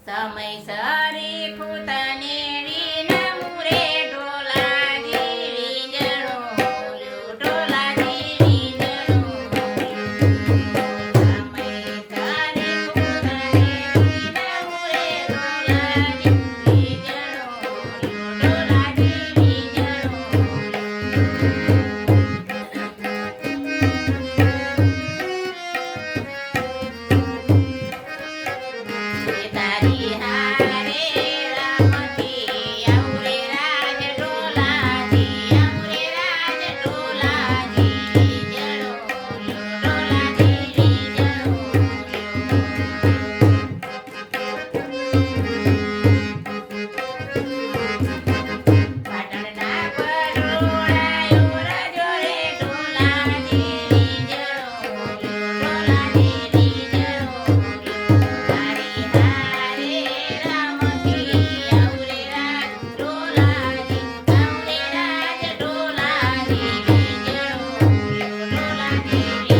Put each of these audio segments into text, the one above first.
સમયસરી ખૂતને વિના મુરે ઢોલાજી વીજળો ઢોલાજી વીજળો સમયસરી ખૂતને વિના મુરે ઢોલાજી વીજળો ઢોલાજી વીજળો તારી હારે રામથી આવરે રાજ ઢોલાજી આવરે રાજ ઢોલાજી વીજળો ઢોલાજી વીજળો પાટણના પરોળાયો રાજો રે ઢોલાજી વીજળો ઢોલાજી વીજળો તારી હારે રામથી આવરે રાજ ઢોલાજી આવરે રાજ ઢોલાજી વીજળો ઢોલાજી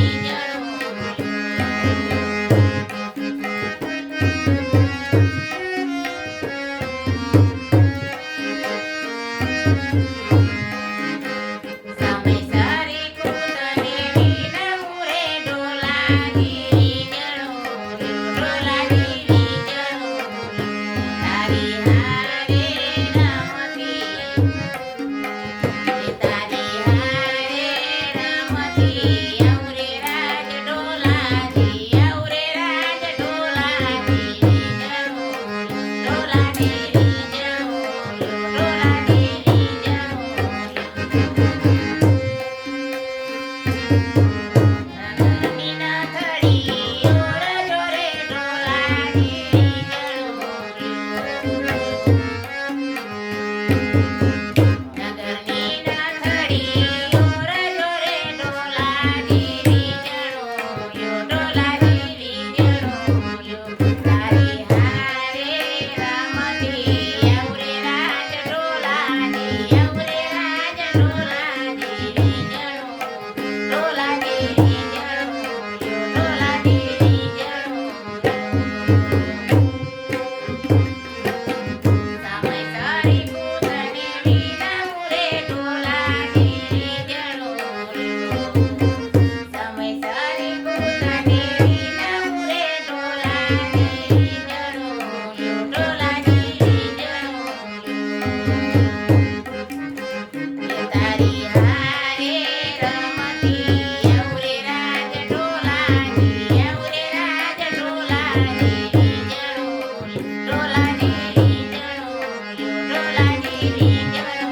સમયસરી ખૂતને વિના મુરે ઢોલાજી વીજળો ઢોલાજી વીજળો તારી હારે રામથી તારી હારે રામથી આવરે રાજ ઢોલાજી આવરે રાજ ઢોલાજી વીજળો ઢોલાજી વીજળો ઢોલાજી નગરની નાથડીઓ રાજો રે ઢોલાજી વીજળો નગરની નાથડીઓ રાજો રે ઢોલાજી વીજળો ઢોલાજી વીજળો તારી હારે રામથી આવરે રાજ ઢોલાજી આવરે રાજ ઢોલાજી વીજળો ઢોલાજી વીજળો ઢોલાજી વીજળો સમયસરી ખૂતને વિના મુરે ઢોલાજી વીજળો સમયસરી ખૂતને વિના મુરે ઢોલાજી વીજળો ઢોલાજી વીજળો તારી હારે રામથી આવરે રાજ ઢોલાજી આવરે રાજ ઢોલાજી વીજળો ઢોલાજી વીજળો ઢોલાજી વીજળો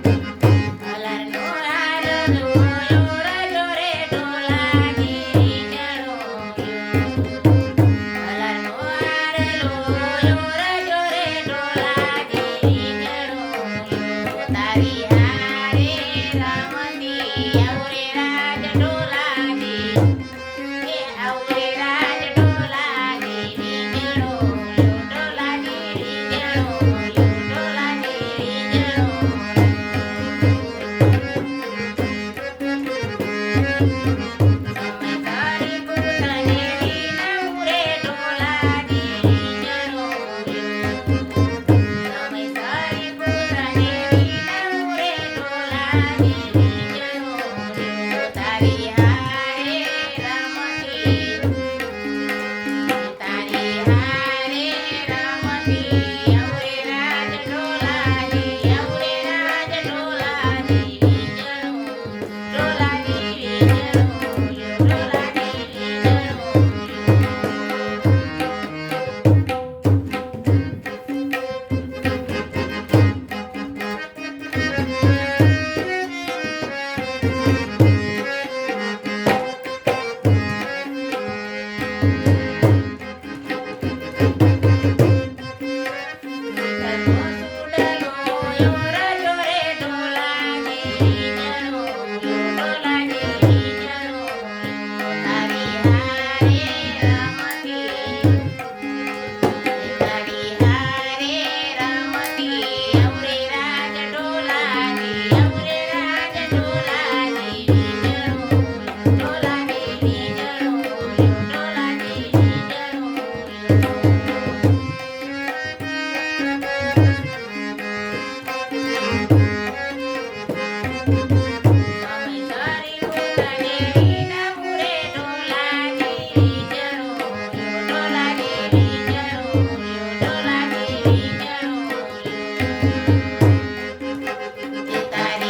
અલરનો હાર જોયો રાજો રે ઢોલાજી વીજળો અલરનો હાર જોયો રાજો રે ઢોલાજી વીજળો તારી હારે રામથી આવરે રાજ ઢોલાજી એ આવરે રાજ ઢોલાજી વીજળો ઢોલાજી વીજળો ઢોલાજી વીજળો સમયસરી ખૂતને વિના મુરે ઢોલાજી વીજળો સમયસરી ખૂતને વિના મુરે ઢોલાજી વીજળો તારી હારે રામથી તારી હારે રામથી આવરે રાજ ઢોલાજી આવરે રાજ ઢોલાજી વીજળો ઢોલાજી વીજળો ઢોલાજી વીજળો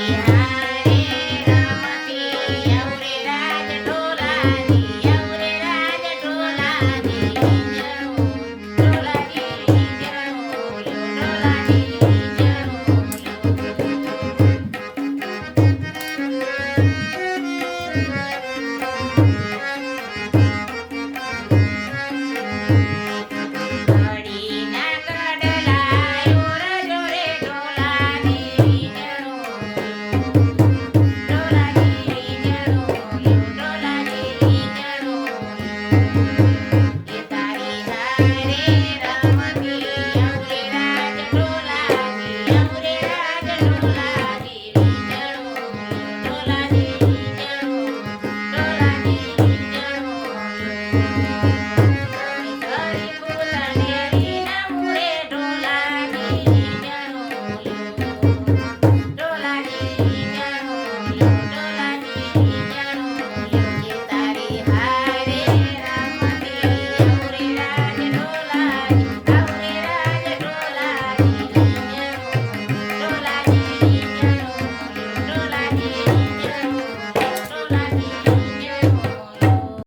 વીજળી હારે